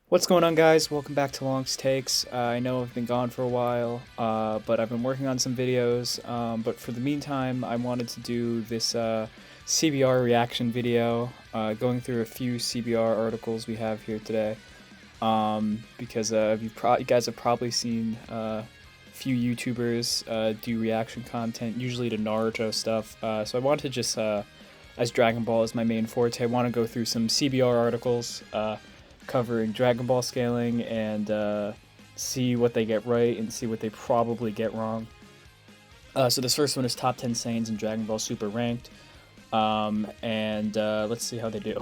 What's going on, guys? Welcome back to Long's Takes. I know I've been gone for a while, but I've been working on some videos. But for the meantime, I wanted to do this CBR reaction video, going through a few CBR articles we have here today. Because you guys have probably seen a few YouTubers do reaction content, usually to Naruto stuff. So I wanted to just, as Dragon Ball is my main forte, I want to go through some CBR articles. Covering Dragon Ball scaling and see what they get right and see what they probably get wrong. So this first one is top 10 Saiyans in Dragon Ball Super ranked, and let's see how they do.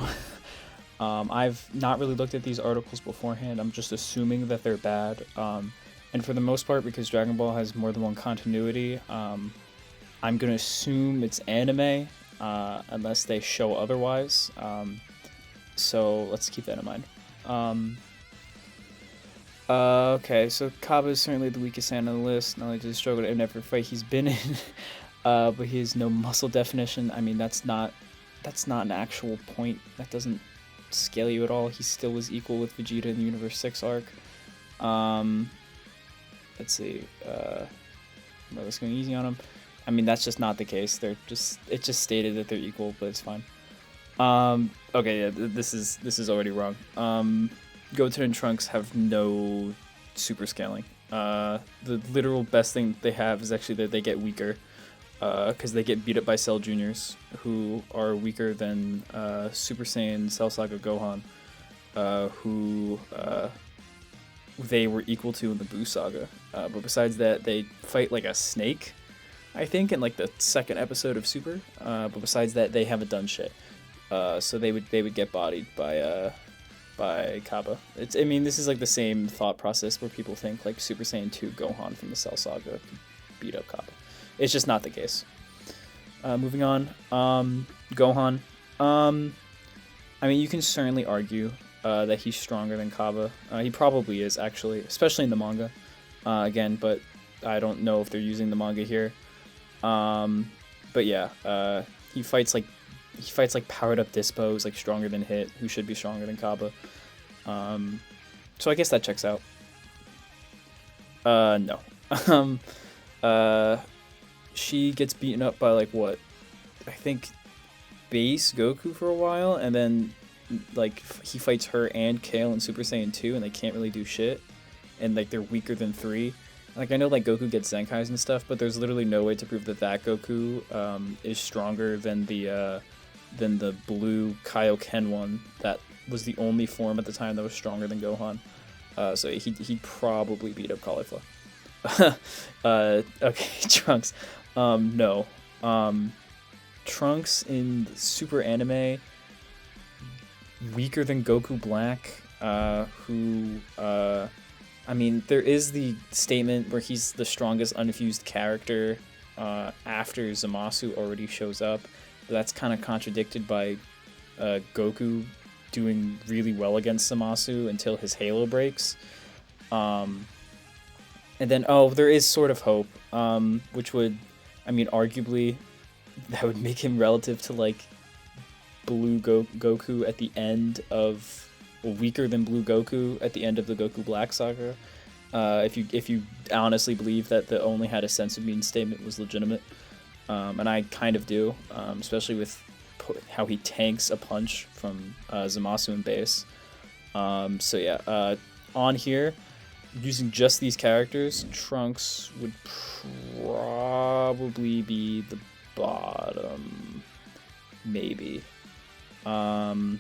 I've not really looked at these articles beforehand. I'm just assuming that they're bad, and for the most part, because Dragon Ball has more than one continuity, I'm gonna assume it's anime unless they show otherwise. So let's keep that in mind. Okay, so Kaba is certainly the weakest Saiyan on the list. Not only does he struggle in every fight he's been in, but he has no muscle definition. I mean, that's not an actual point. That doesn't scale you at all. He still was equal with Vegeta in the Universe 6 arc. Let's see. Let's go easy on him. I mean, that's just not the case. It just stated that they're equal, but it's fine. Okay, yeah, this is already wrong. Goten and Trunks have no super scaling. The literal best thing they have is actually that they get weaker, because they get beat up by Cell Juniors, who are weaker than Super Saiyan Cell Saga Gohan, who they were equal to in the Buu Saga. But besides that, they fight like a snake, I think, in like the second episode of Super. But besides that, they haven't done shit. So they would get bodied by Kaba. I mean, this is like the same thought process where people think like Super Saiyan 2 Gohan from the Cell Saga beat up Kaba. It's just not the case. Moving on, Gohan. I mean, you can certainly argue that he's stronger than Kaba. He probably is, actually, especially in the manga. Again, but I don't know if they're using the manga here. But yeah, he fights like powered up Dispo, who's like stronger than Hit, who should be stronger than Kaba. So I guess that checks out. No. She gets beaten up by like what? I think base Goku for a while, and then like he fights her and Kale in Super Saiyan 2, and they can't really do shit. And like they're weaker than 3. Like, I know like Goku gets Zenkais and stuff, but there's literally no way to prove that Goku is stronger than the blue Kaioken one that was the only form at the time that was stronger than Gohan. So he'd probably beat up Caulifla. Okay, Trunks. No. Trunks in Super Anime, weaker than Goku Black, who, I mean, there is the statement where he's the strongest unfused character after Zamasu already shows up. But that's kind of contradicted by Goku doing really well against Zamasu until his halo breaks. And then, there is sort of hope, which would, I mean, arguably, that would make him relative to, like, Blue Goku at the end of, weaker than Blue Goku at the end of the Goku Black Saga. If you honestly believe that the only had a sense of means statement was legitimate. And I kind of do, especially with how he tanks a punch from Zamasu and base. So yeah, on here, using just these characters, Trunks would probably be the bottom, maybe. Again,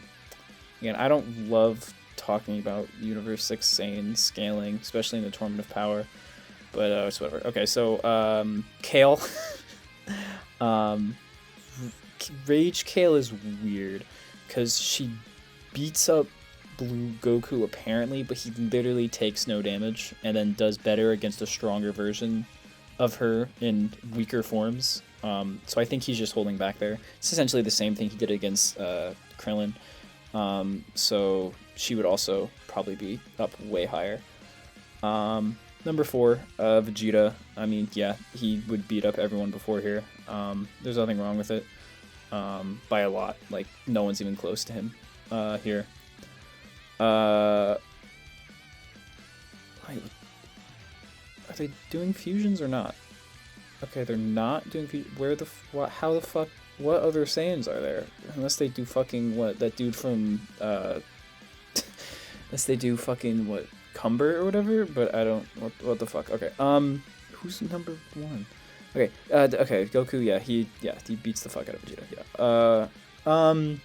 I don't love talking about Universe 6 Saiyan scaling, especially in the Tournament of Power, but it's whatever. Okay, so Kale. Rage Kale is weird because she beats up Blue Goku apparently, but he literally takes no damage and then does better against a stronger version of her in weaker forms. So I think he's just holding back there. It's essentially the same thing he did against Krillin. So she would also probably be up way higher. Number 4, Vegeta. I mean, yeah, he would beat up everyone before here. There's nothing wrong with it. By a lot. Like, no one's even close to him here. Are they doing fusions or not? Okay, they're not doing where the what? How the fuck? What other Saiyans are there? Unless they do fucking what? That dude from unless they do fucking what? Cumber or whatever. But I don't. What the fuck? Okay. Who's number 1? Okay. Okay. Goku. Yeah. He beats the fuck out of Vegeta. Yeah.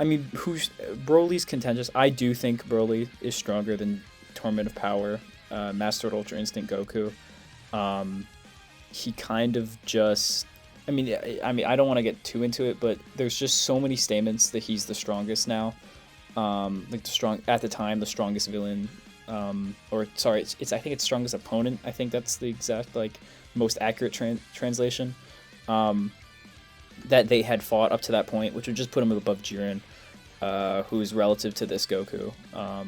I mean, who's Broly's contentious? I do think Broly is stronger than Torment of Power, Mastered Ultra Instinct Goku. He kind of just, I mean, I don't want to get too into it, but there's just so many statements that he's the strongest now. Like at the time, the strongest villain, or sorry, it's I think it's strongest opponent. I think that's the exact like most accurate translation. That they had fought up to that point, which would just put him above Jiren, who's relative to this Goku. I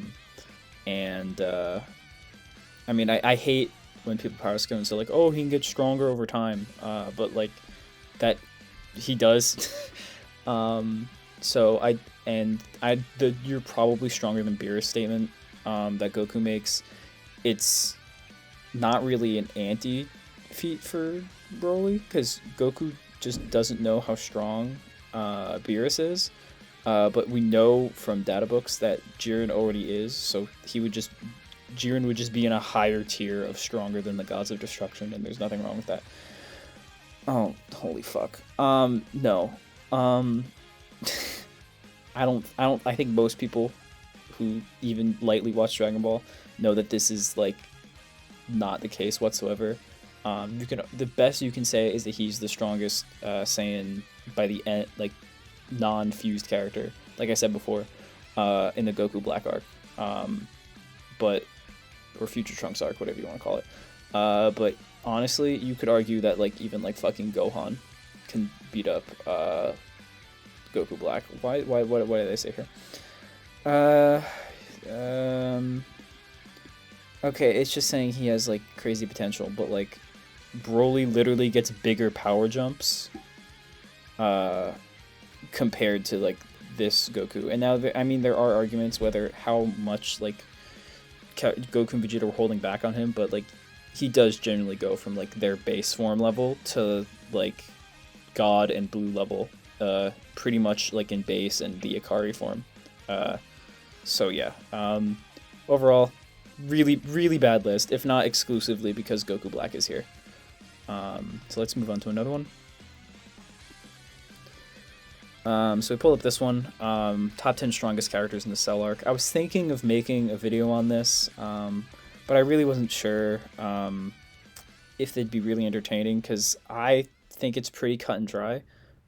mean, I hate when people power scale and say like, oh, he can get stronger over time, but like that he does. So you're probably stronger than Beerus statement that Goku makes. It's not really an anti-feat for Broly because Goku just doesn't know how strong Beerus is, but we know from data books that Jiren already is, so Jiren would just be in a higher tier of stronger than the Gods of Destruction, and there's nothing wrong with that. Oh, holy fuck. No. I think most people who even lightly watch Dragon Ball know that this is like not the case whatsoever. The best you can say is that he's the strongest Saiyan by the end, like non-fused character, like I said before, in the Goku Black arc, or Future Trunks arc, whatever you want to call it. But honestly, you could argue that like even like fucking Gohan can beat up Goku Black. What did I say here? Okay, it's just saying he has like crazy potential, but like Broly literally gets bigger power jumps compared to like this Goku. And now there are arguments whether how much like Goku and Vegeta were holding back on him, but like he does generally go from like their base form level to like God and Blue level, pretty much like in base and the Ikari form. So yeah, overall, really bad list, if not exclusively because Goku Black is here. So let's move on to another one. So we pulled up this one, top 10 strongest characters in the Cell arc. I was thinking of making a video on this, but I really wasn't sure if they'd be really entertaining, because I think it's pretty cut and dry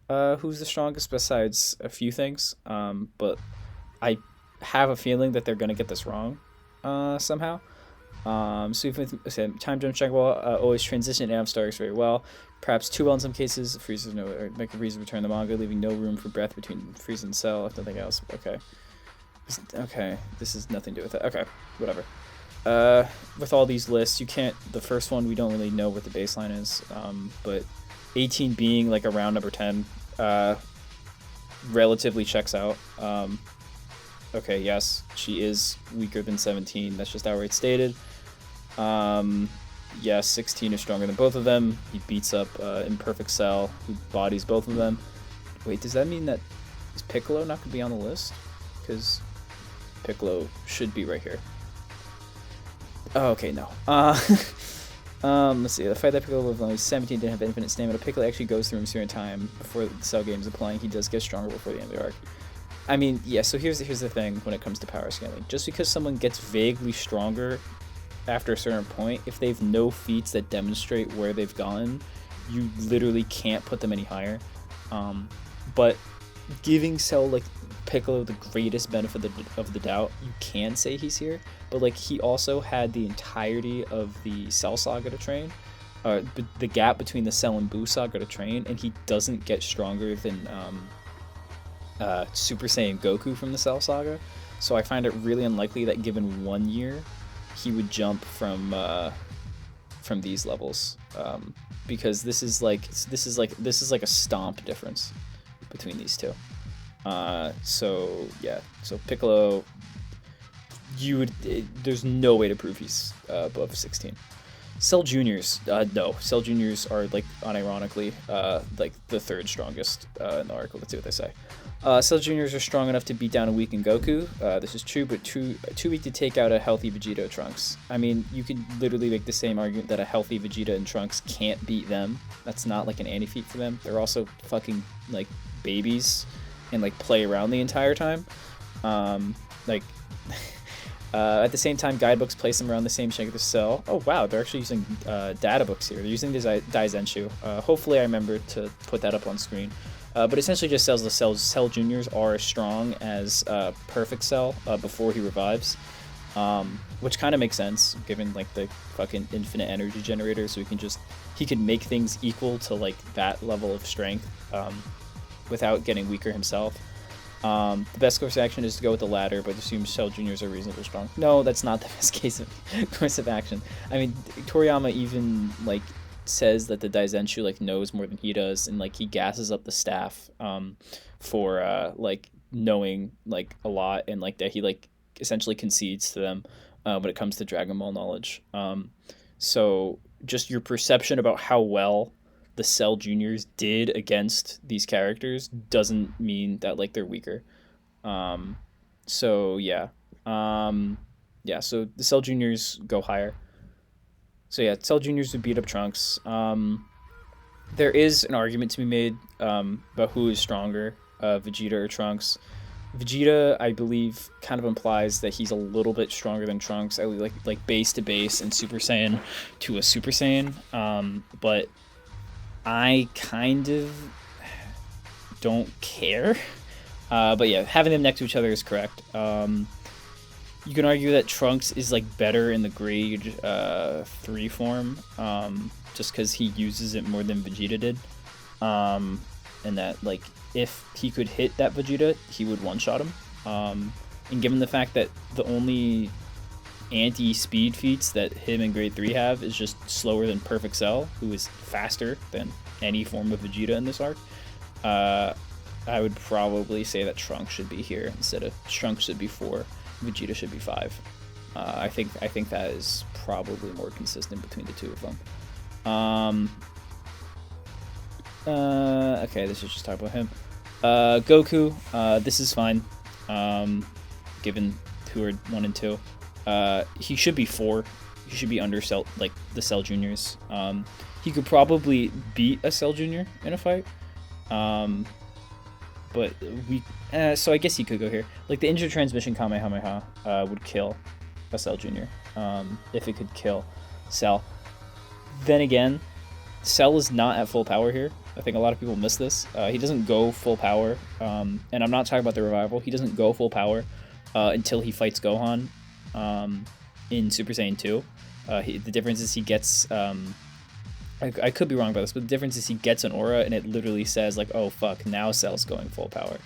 who's the strongest besides a few things, but I have a feeling that they're going to get this wrong somehow. So even Time Jump Dragon Ball always transition to Star very well. Perhaps too well in some cases. Frieza's make a Frieza return the manga, leaving no room for breath between Frieza and Cell, if nothing else. Okay, this has nothing to do with it. Okay, whatever. With all these lists, you can't. The first one we don't really know what the baseline is, but 18 being like around number 10, relatively checks out. Okay, yes, she is weaker than 17. That's just outright stated. Yes, 16 is stronger than both of them. He beats up Imperfect Cell, who bodies both of them. Wait, does that mean that is Piccolo not going to be on the list? Because Piccolo should be right here. Oh, okay, no. Let's see. The fight that Piccolo lived only 17 didn't have infinite stamina. Piccolo actually goes through him in time before the Cell games are playing. He does get stronger before the end of the arc. I mean, yeah, so here's the thing when it comes to power scaling. Just because someone gets vaguely stronger after a certain point, if they've no feats that demonstrate where they've gone, you literally can't put them any higher. But giving Cell, like, Piccolo the greatest benefit of the doubt, you can say he's here, but, like, he also had the entirety of the Cell saga to train, the gap between the Cell and Buu saga to train, and he doesn't get stronger than, Super Saiyan Goku from the Cell saga, so I find it really unlikely that given 1 year, he would jump from these levels, because this is like a stomp difference between these two. So yeah, so Piccolo, there's no way to prove he's above 16. Cell Juniors, no. Cell Juniors are like unironically like the third strongest in the arc. Let's see what they say. Cell Juniors are strong enough to beat down a weakened Goku. This is true, but too weak to take out a healthy Vegeta or Trunks. I mean, you could literally make the same argument that a healthy Vegeta and Trunks can't beat them. That's not like an anti-feat for them. They're also fucking like babies and like play around the entire time. Like at the same time, guidebooks place them around the same shape as Cell. Oh wow, they're actually using data books here. They're using the Daizenshu. Hopefully, I remember to put that up on screen. But essentially, just tells the Cell Juniors are as strong as Perfect Cell before he revives, which kind of makes sense given like the fucking infinite energy generator. So he can make things equal to like that level of strength without getting weaker himself. The best course of action is to go with the latter, but assume Cell Juniors are reasonably strong. No, that's not the best course of action. I mean, Toriyama even like says that the Daizenshu like knows more than he does, and like he gasses up the staff for like knowing like a lot, and like that he like essentially concedes to them when it comes to Dragon Ball knowledge. So just your perception about how well the Cell Juniors did against these characters doesn't mean that like they're weaker. So yeah. So the Cell Juniors go higher. So yeah, Cell Juniors would beat up Trunks. There is an argument to be made about who is stronger, Vegeta or Trunks. Vegeta, I believe, kind of implies that he's a little bit stronger than Trunks, like base to base and Super Saiyan to a Super Saiyan. But I kind of don't care. But yeah, having them next to each other is correct. You can argue that Trunks is like better in the grade 3 form, just because he uses it more than Vegeta did, and that like if he could hit that Vegeta, he would one-shot him. And given the fact that the only anti-speed feats that him and grade 3 have is just slower than Perfect Cell, who is faster than any form of Vegeta in this arc, I would probably say that Trunks should be here instead of Trunks should be 4. Vegeta should be 5. I think that is probably more consistent between the two of them. Okay, this is just talk about him. Goku, this is fine. Given who are 1 and 2, he should be 4. He should be under Cell, like the Cell Juniors. He could probably beat a Cell Junior in a fight. But so I guess he could go here. Like the injured transmission Kamehameha would kill a Cell Junior if it could kill Cell. Then again, Cell is not at full power here. I think a lot of people miss this. He doesn't go full power, and I'm not talking about the revival. He doesn't go full power until he fights Gohan in Super Saiyan 2. The difference is he gets... I could be wrong about this, but the difference is he gets an aura and it literally says like, oh fuck, now Cell's going full power.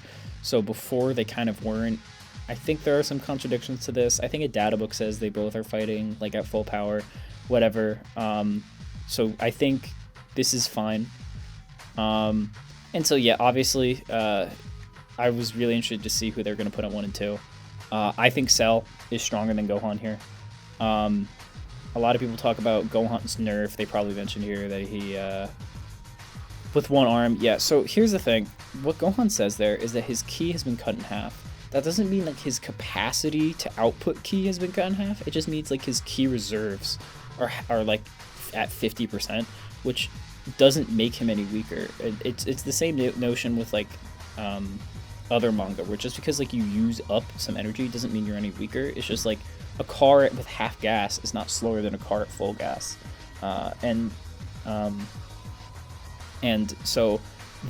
So before they kind of weren't. I think there are some contradictions to this. I think a data book says they both are fighting like at full power, whatever. So I think this is fine. And so yeah, obviously I was really interested to see who they're going to put at 1 and 2. I think Cell is stronger than Gohan here. A lot of people talk about Gohan's nerf. They probably mentioned here that he, with 1 arm. Yeah, so here's the thing. What Gohan says there is that his ki has been cut in half. That doesn't mean like his capacity to output ki has been cut in half. It just means like his ki reserves are like at 50%, which doesn't make him any weaker. It's the same notion with like other manga, where just because like you use up some energy doesn't mean you're any weaker. It's just like a car with half gas is not slower than a car at full gas, and so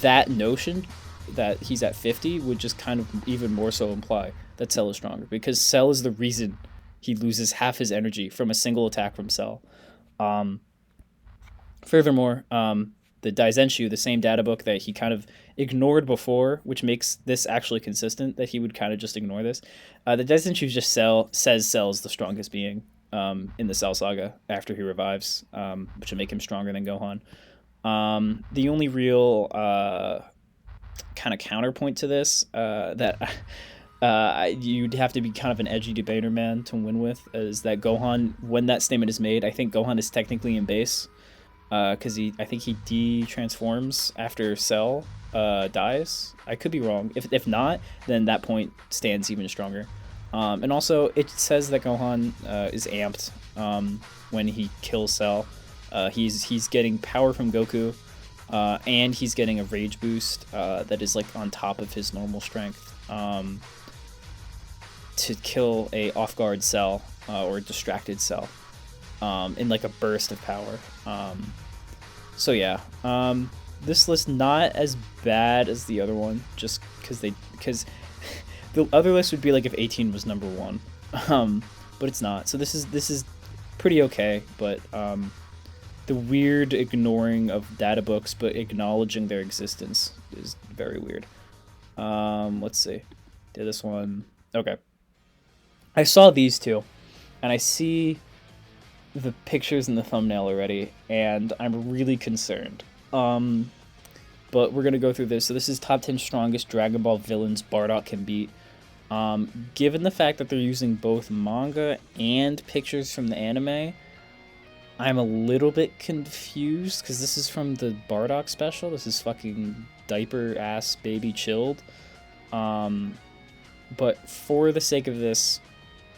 that notion that he's at 50 would just kind of even more so imply that Cell is stronger, because Cell is the reason he loses half his energy from a single attack from Cell. Furthermore, the Daizenshu, the same data book that he kind of ignored before, which makes this actually consistent, that he would kind of just ignore this. The Daizenshu just says Cell's the strongest being in the Cell Saga after he revives, which would make him stronger than Gohan. The only real kind of counterpoint to this that You'd have to be kind of an edgy debater man to win with. Is that Gohan, when that statement is made, I think Gohan is technically in base, because I think he de-transforms after Cell dies. I could be wrong. If not, then that point stands even stronger. And also, it says that Gohan is amped when he kills Cell. He's getting power from Goku, and he's getting a rage boost that is like on top of his normal strength. To kill a off-guard Cell or distracted Cell in like a burst of power. So yeah, this list not as bad as the other one, just because the other list would be like if 18 was number 1, but it's not. So this is pretty okay, but the weird ignoring of data books but acknowledging their existence is very weird. Let's see. Did this one? Okay. I saw these two, and I see the pictures in the thumbnail already, and I'm really concerned. But we're gonna go through this. So this is top 10 strongest Dragon Ball villains Bardock can beat. Given the fact that they're using both manga and pictures from the anime, I'm a little bit confused, because this is from the Bardock special. This is fucking diaper-ass baby chilled. But for the sake of this,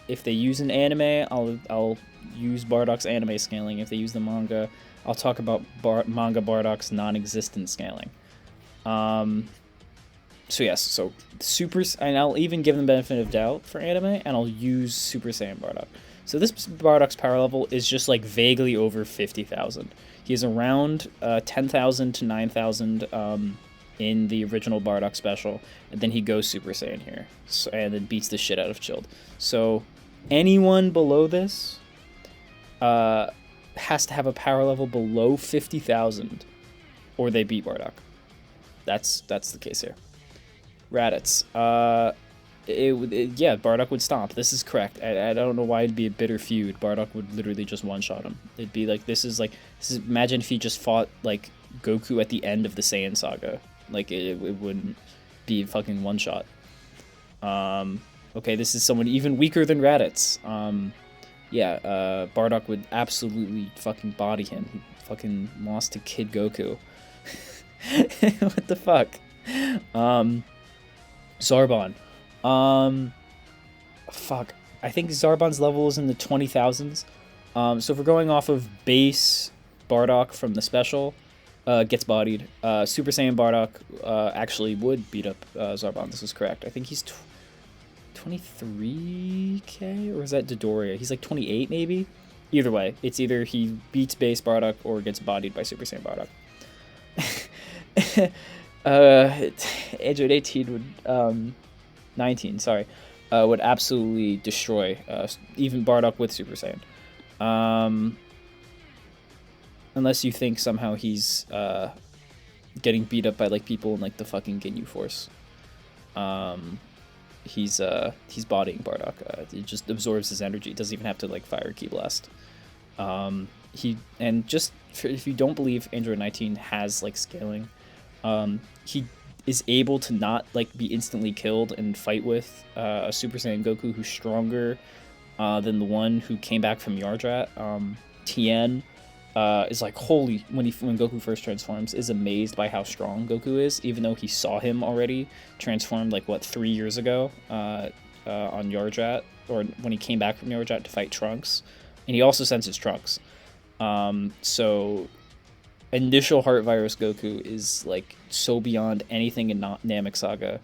if they use an anime, I'll use Bardock's anime scaling. If they use the manga, I'll talk about manga Bardock's non-existent scaling. So yes, so and I'll even give them benefit of doubt for anime, and I'll use Super Saiyan Bardock. So this Bardock's power level is just like vaguely over 50,000. He's around 10,000 to 9,000 in the original Bardock special, and then he goes Super Saiyan here, and then beats the shit out of Chilled. So anyone below this has to have a power level below 50,000, or they beat Bardock. That's the case here. Raditz. Yeah, Bardock would stomp. This is correct. I don't know why it'd be a bitter feud. Bardock would literally just one-shot him. It'd be like, imagine if he just fought, like, Goku at the end of the Saiyan saga. Like, it wouldn't be fucking one-shot. Okay, this is someone even weaker than Raditz. Yeah, Bardock would absolutely fucking body him. He fucking lost to Kid Goku. What the fuck? Zarbon. Fuck. I think Zarbon's level is in the 20,000s. So if we're going off of base Bardock from the special, gets bodied. Super Saiyan Bardock actually would beat up Zarbon. This is correct. I think he's 23k, or is that Dodoria? He's like 28 maybe? Either way, it's either he beats base Bardock or gets bodied by Super Saiyan Bardock. Android 18 would 19, sorry, would absolutely destroy even Bardock with Super Saiyan. Unless you think somehow he's getting beat up by like people in like the fucking Ginyu Force. He's bodying Bardock. It just absorbs his energy. It doesn't even have to like fire Ki Blast. If you don't believe Android 19 has like scaling, he is able to not like be instantly killed and fight with a Super Saiyan Goku who's stronger than the one who came back from Yardrat. Tien is like when Goku first transforms, is amazed by how strong Goku is, even though he saw him already transformed like 3 years ago on Yardrat, or when he came back from Yardrat to fight Trunks, and he also senses Trunks. So initial Heart Virus Goku is like so beyond anything in Namek Saga,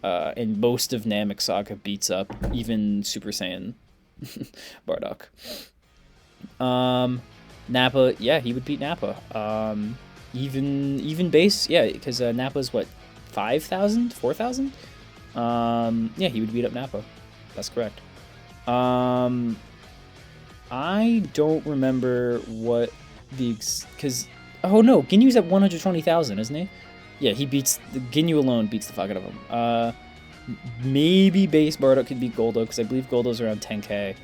and most of Namek Saga beats up even Super Saiyan Bardock. Nappa, yeah, he would beat Nappa. Even base, yeah, because Nappa's what, 5,000, 4,000? Yeah, he would beat up Nappa. That's correct. I don't remember what because oh no, Ginyu's at 120,000, isn't he? Yeah, Ginyu alone beats the fuck out of him. Maybe base Bardock could beat Goldo, because I believe Goldo's around 10k.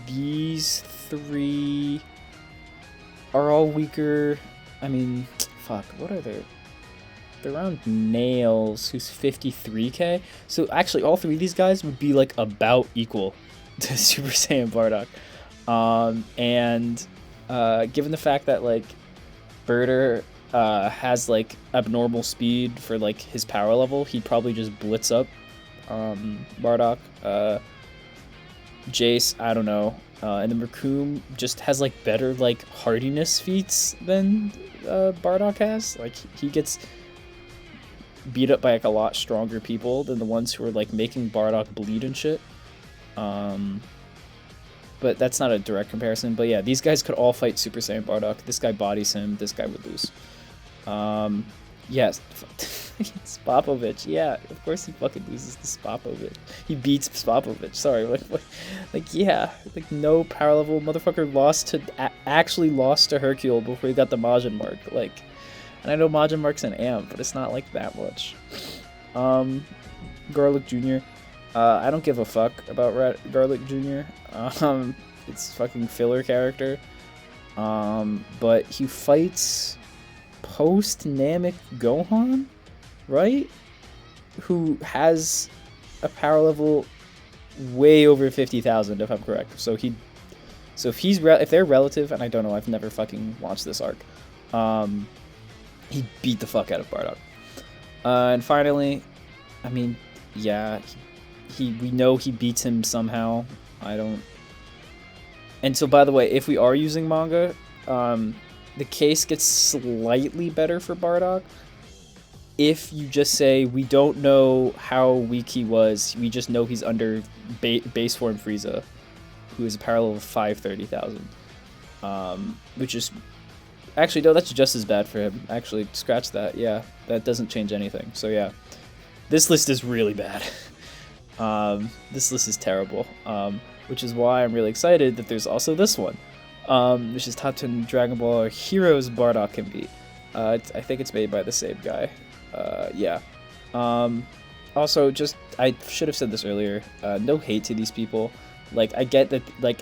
These three are all weaker. I mean, fuck, what are they? they're around Nails, who's 53k. So actually, all three of these guys would be like about equal to Super Saiyan Bardock. And given the fact that like Birder has like abnormal speed for like his power level, he'd probably just blitz up Bardock. Jace, I don't know. And then Raccoon just has like better like hardiness feats than Bardock has. Like he gets beat up by like a lot stronger people than the ones who are like making Bardock bleed and shit. But that's not a direct comparison. But yeah, these guys could all fight Super Saiyan Bardock. This guy bodies him. This guy would lose. Yes, Spopovich. Yeah, of course he fucking loses to Spopovich. He beats Spopovich. Sorry, like yeah, like no power level motherfucker actually lost to Hercule before he got the Majin mark. Like, and I know Majin mark's an amp, but it's not like that much. Garlic Jr. I don't give a fuck about Garlic Jr. It's fucking filler character. But he fights post-Namek Gohan, right? Who has a power level way over 50,000, if I'm correct. So if they're relative, and I don't know, I've never fucking watched this arc. He beat the fuck out of Bardock. And finally, I mean, yeah, we know he beats him somehow. And so, by the way, if we are using manga, the case gets slightly better for Bardock. If you just say, we don't know how weak he was, we just know he's under base form Frieza, who is a power level of 530,000. Which is... Actually, no, that's just as bad for him. Actually, scratch that. Yeah, that doesn't change anything. So yeah, this list is really bad. This list is terrible. Which is why I'm really excited that there's also this one. Which is top 10 Dragon Ball Heroes Bardock can beat. I think it's made by the same guy. Yeah. Also, just, I should have said this earlier, no hate to these people. Like, I get that, like,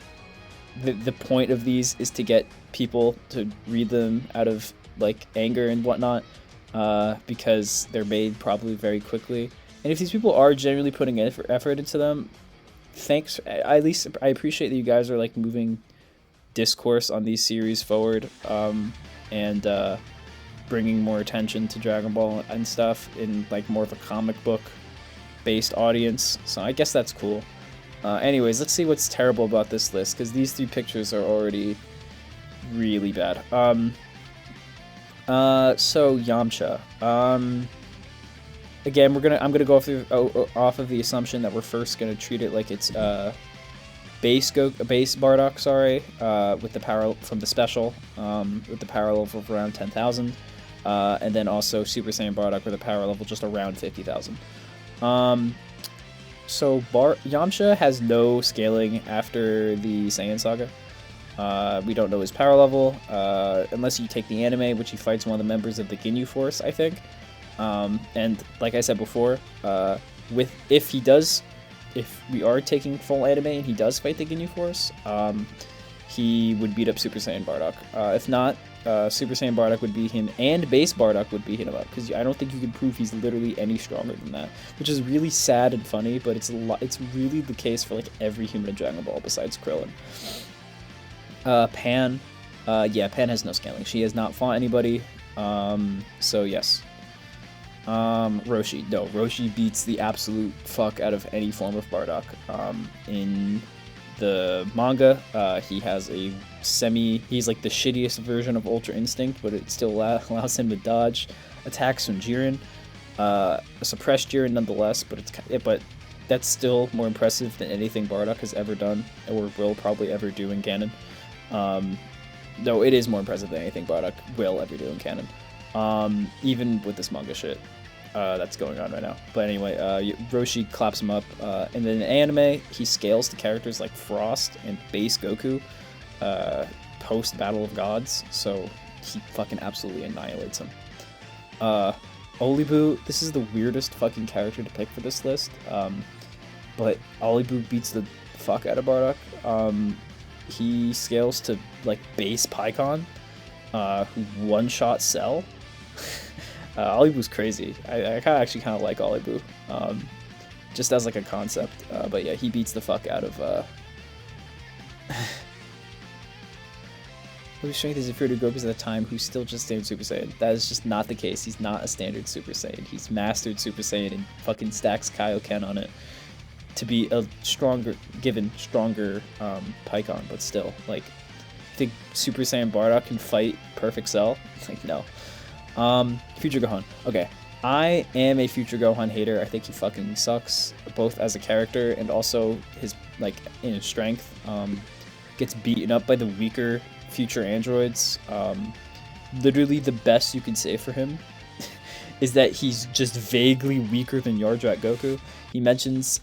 the point of these is to get people to read them out of, like, anger and whatnot, because they're made probably very quickly. And if these people are genuinely putting effort into them, thanks. At least I appreciate that you guys are, like, moving discourse on these series forward, and bringing more attention to Dragon Ball and stuff in like more of a comic book based audience. So I guess that's cool. Anyways, let's see what's terrible about this list, because these three pictures are already really bad. So Yamcha. Again, I'm gonna go off of the assumption that we're first gonna treat it like it's base Bardock, sorry, with the power from the special, with the power level of around 10,000, and then also Super Saiyan Bardock with a power level just around 50,000. So Yamcha has no scaling after the Saiyan saga. We don't know his power level, unless you take the anime, which he fights one of the members of the Ginyu Force, I think. And like I said before, if we are taking full anime and he does fight the Ginyu Force, he would beat up Super Saiyan Bardock. If not, Super Saiyan Bardock would beat him, and base Bardock would beat him up, because I don't think you can prove he's literally any stronger than that, which is really sad and funny, but it's really the case for like every human in Dragon Ball besides Krillin. Pan, yeah, Pan has no scaling. She has not fought anybody, so yes. Roshi. No, Roshi beats the absolute fuck out of any form of Bardock. In the manga, he has he's like the shittiest version of Ultra Instinct, but it still allows him to dodge attacks from Jiren. A suppressed Jiren nonetheless, but that's still more impressive than anything Bardock has ever done, or will probably ever do in canon. Though it is more impressive than anything Bardock will ever do in canon. Even with this manga shit that's going on right now. But anyway, Roshi claps him up, and then in anime, he scales to characters like Frost and base Goku, post Battle of Gods, so he fucking absolutely annihilates him. Olibu, this is the weirdest fucking character to pick for this list, but Olibu beats the fuck out of Bardock. He scales to like base Pikkon, who one-shot Cell. Olibu's crazy. I actually kind of like Olibu, just as like a concept. But yeah, he beats the fuck out of. Whose strength is inferior to Goku's at the time, who's still just standard Super Saiyan. That is just not the case. He's not a standard Super Saiyan. He's mastered Super Saiyan and fucking stacks Kaioken on it to be a stronger Pikkon, but still, like, think Super Saiyan Bardock can fight Perfect Cell? Like, no. Future Gohan. Okay. I am a Future Gohan hater. I think he fucking sucks, both as a character and also his, like, in his strength. Gets beaten up by the weaker future androids. Literally the best you can say for him is that he's just vaguely weaker than Yardrat Goku. He mentions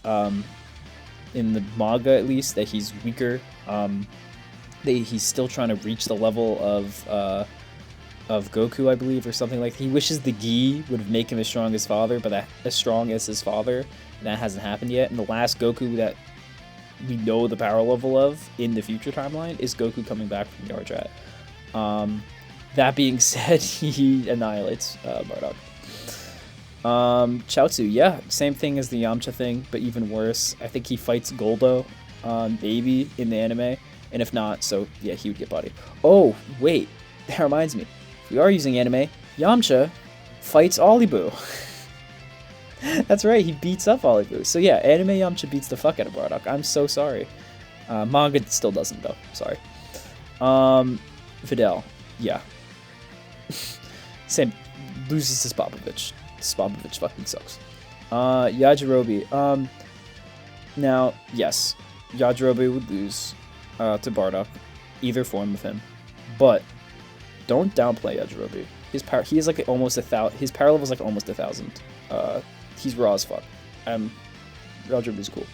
in the manga at least that he's weaker. He's still trying to reach the level of Goku, I believe, or something like that. He wishes the gi would make him as strong as father, but as strong as his father, and that hasn't happened yet. And the last Goku that we know the power level of in the future timeline is Goku coming back from Yardrat. That being said, he annihilates Bardock. Chaozu, yeah, same thing as the Yamcha thing, but even worse. I think he fights Goldo, maybe, in the anime, and if not, so yeah, he would get bodied. Oh, wait, that reminds me. If we are using anime, Yamcha fights Olibu. That's right, he beats up Olibu. So yeah, anime Yamcha beats the fuck out of Bardock. I'm so sorry. Manga still doesn't, though. Sorry. Videl, yeah. Same, loses to Spopovich. Spopovich fucking sucks. Yajirobe. Now, yes, Yajirobe would lose to Bardock, either form of him, but don't downplay Yajirobe. His power, he is like almost 1,000. His power level is like almost 1,000. He's raw as fuck. Yajirobe's cool.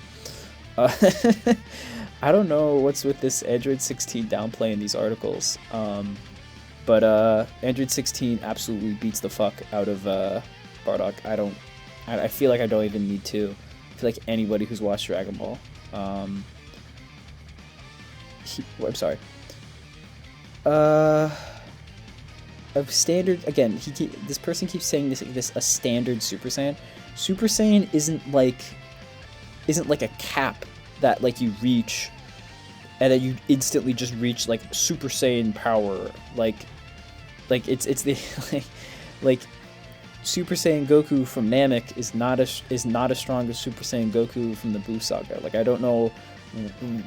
I don't know what's with this Android 16 downplay in these articles. But Android 16 absolutely beats the fuck out of Bardock. I feel like I don't even need to. I feel like anybody who's watched Dragon Ball. I'm sorry. A standard, again, this person keeps saying this a standard Super Saiyan. Super Saiyan isn't like a cap that like you reach and then you instantly just reach like Super Saiyan power. Like it's the like Super Saiyan Goku from Namek is not as strong as Super Saiyan Goku from the Buu Saga. Like, I don't know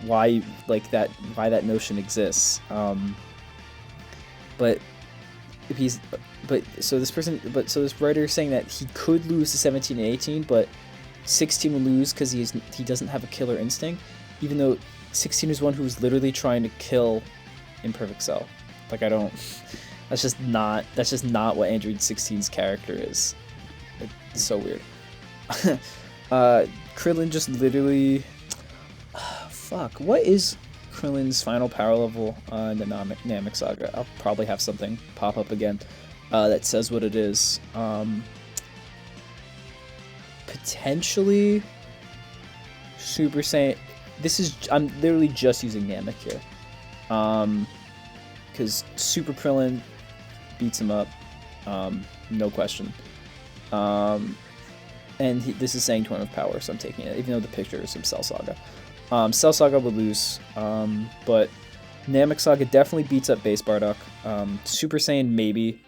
why that notion exists. So this writer is saying that he could lose to 17 and 18, but 16 will lose because he doesn't have a killer instinct, even though 16 is one who's literally trying to kill Imperfect Cell. Like, I don't. That's just not what Android 16's character is. It's so weird. Krillin just literally. Fuck. What is Krillin's final power level in the Namek Saga? I'll probably have something pop up again that says what it is. Potentially Super Saiyan. I'm literally just using Namek here. Because Super Krillin beats him up, no question. And this is saying Tournament of Power, so I'm taking it, even though the picture is from Cell Saga. Cell Saga would lose, but Namek Saga definitely beats up base Bardock. Super Saiyan, maybe.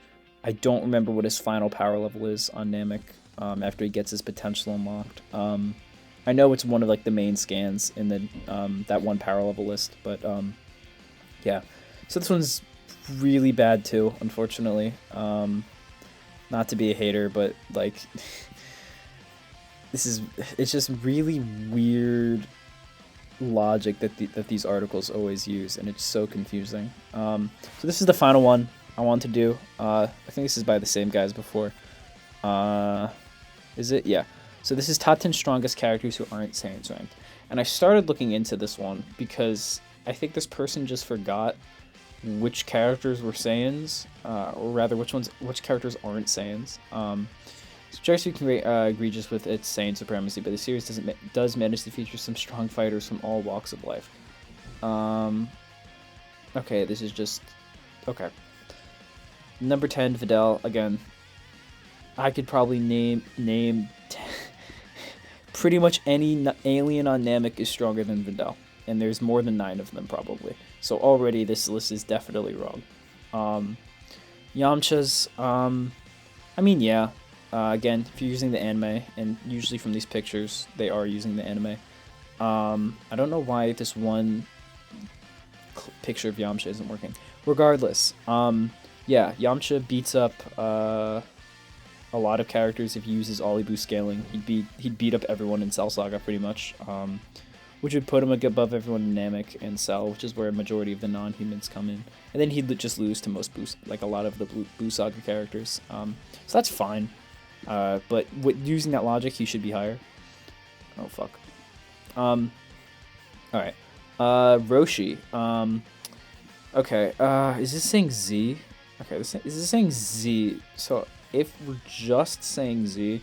I don't remember what his final power level is on Namek after he gets his potential unlocked. I know it's one of like the main scans in the that one power level list, but yeah. So this one's really bad too, unfortunately. Not to be a hater, but like it's just really weird logic that these articles always use, and it's so confusing. So this is the final one I want to do. I think this is by the same guys before. Is it? Yeah. So this is top 10 strongest characters who aren't Saiyans ranked. And I started looking into this one because I think this person just forgot which characters were Saiyans, or rather which characters aren't Saiyans. So Jurassic can egregious with its Saiyan supremacy, but the series does manage to feature some strong fighters from all walks of life. Okay, this is just okay. Number 10, Videl again. I could probably name pretty much any alien on Namek is stronger than Videl, and there's more than 9 of them probably. So already this list is definitely wrong. Yamchas, I mean, yeah. Again, if you're using the anime, and usually from these pictures, they are using the anime. I don't know why this one picture of Yamcha isn't working. Regardless, yeah, Yamcha beats up a lot of characters if he uses Olibu scaling. He'd beat up everyone in Cell Saga pretty much, which would put him above everyone in Namek and Cell, which is where a majority of the non-humans come in. And then he'd just lose to most like a lot of the Buu Saga characters. So that's fine. But using that logic, he should be higher. Oh fuck. Alright. Roshi. Okay. Is this saying Z? Okay, is this saying Z? So if we're just saying Z,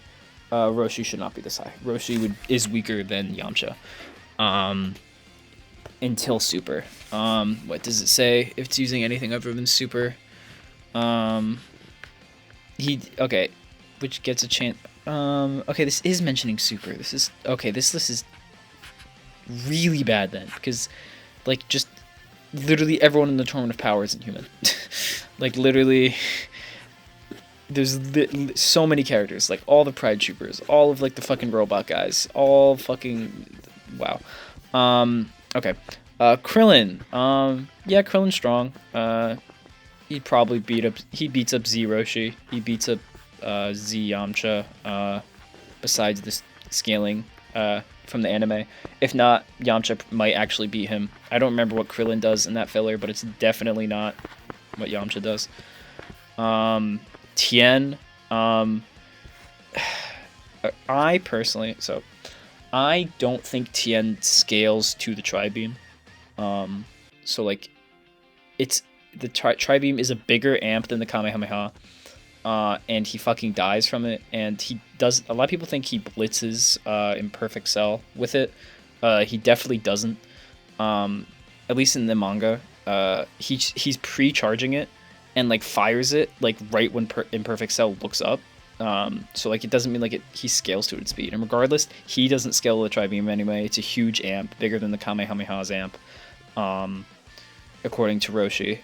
Roshi should not be this high. Roshi is weaker than Yamcha. Until Super. What does it say? If it's using anything other than Super. Okay. Which gets a chance. Okay, this is mentioning Super. This list is really bad then, because, like, just literally everyone in the Tournament of Power isn't human. Like, literally, there's so many characters, like, all the Pride Troopers, all of, like, the fucking robot guys, all fucking, wow. Okay, Krillin, yeah, Krillin's strong. He beats up Z Roshi, he beats up Z Yamcha, besides this scaling from the anime. If not, Yamcha might actually beat him. I don't remember what Krillin does in that filler, but it's definitely not what Yamcha does. Tien, I personally, I don't think Tien scales to the Tri-Beam. So like, the Tri-Beam is a bigger amp than the Kamehameha. And he fucking dies from it, and a lot of people think he blitzes in Perfect Cell with it. He definitely doesn't. At least in the manga, he's pre-charging it and like fires it like right when Imperfect Cell looks up. So like it doesn't mean like he scales to its speed. And regardless, he doesn't scale the Tri-Beam anyway. It's a huge amp, bigger than the Kamehameha's amp, according to Roshi.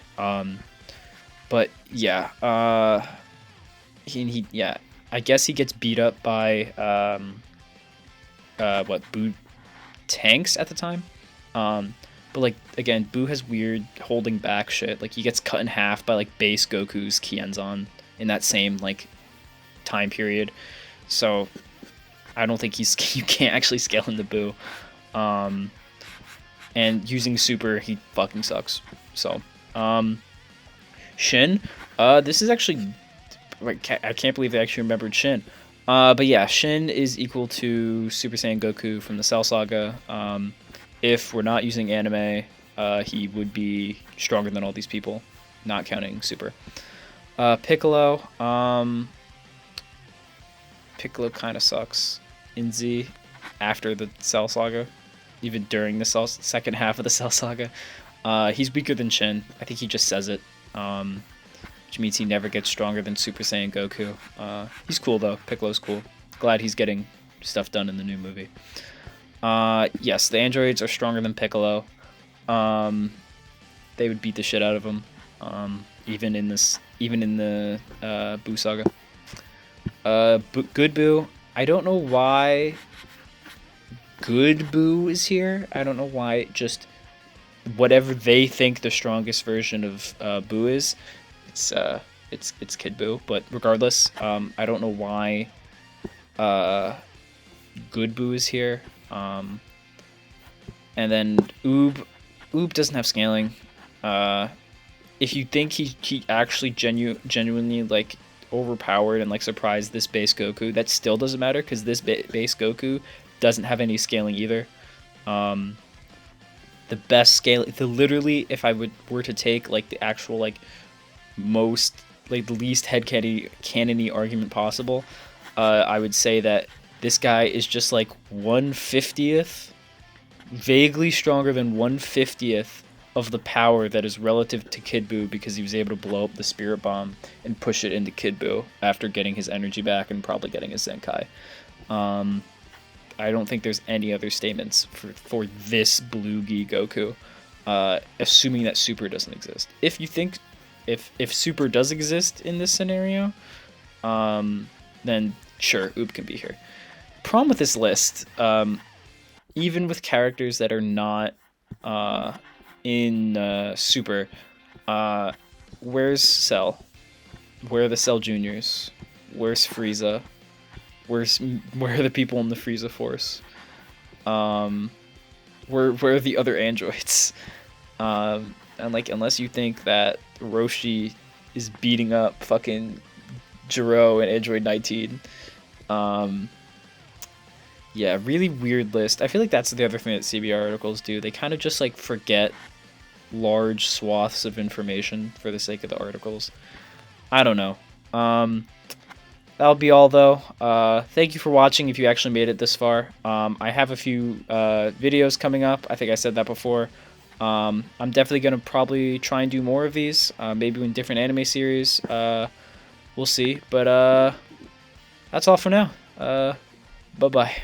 But yeah, yeah, I guess he gets beat up by Buu tanks at the time. But like again, Buu has weird holding back shit. Like he gets cut in half by like base Goku's Kienzan in that same like time period. So I don't think you can't actually scale into Buu. And using Super, he fucking sucks. So Shin, this is actually, I can't believe they actually remembered Shin. But yeah, Shin is equal to Super Saiyan Goku from the Cell Saga. If we're not using anime, he would be stronger than all these people, not counting Super. Piccolo, Piccolo kind of sucks in Z after the Cell Saga, even during the second half of the Cell Saga. He's weaker than Shin. I think he just says it, which means he never gets stronger than Super Saiyan Goku. He's cool though. Piccolo's cool. Glad he's getting stuff done in the new movie. Yes, the androids are stronger than Piccolo. They would beat the shit out of him, even in the Buu Saga. Good Buu. I don't know why Good Buu is here. I don't know why. Just whatever they think the strongest version of Buu is, it's Kid Buu. But regardless, I don't know why Good Buu is here. And then Oob doesn't have scaling. If you think he actually genuinely like overpowered and like surprised this base Goku, that still doesn't matter because this base Goku doesn't have any scaling either. The best scale, literally, if I were to take like the actual like most like the least headcanon-y argument possible, I would say that this guy is just like 1/50th, vaguely stronger than 1/50th of the power that is relative to Kid Buu because he was able to blow up the Spirit Bomb and push it into Kid Buu after getting his energy back and probably getting his Zenkai. I don't think there's any other statements for this Blue Gi Goku, assuming that Super doesn't exist. If you think if Super does exist in this scenario, then sure, Oop can be here. Problem with this list, even with characters that are not in Super, where's Cell? Where are the Cell Juniors? Where's Frieza? Where are the people in the Frieza Force? Where are the other androids? And like, unless you think that Roshi is beating up fucking Jiro and Android 19, yeah, really weird list. I feel like that's the other thing that CBR articles do. They kind of just like forget large swaths of information for the sake of the articles. I don't know. That'll be all though. Thank you for watching if you actually made it this far. I have a few videos coming up. I think I said that before. I'm definitely going to probably try and do more of these. Maybe in different anime series. We'll see. But that's all for now. Bye-bye.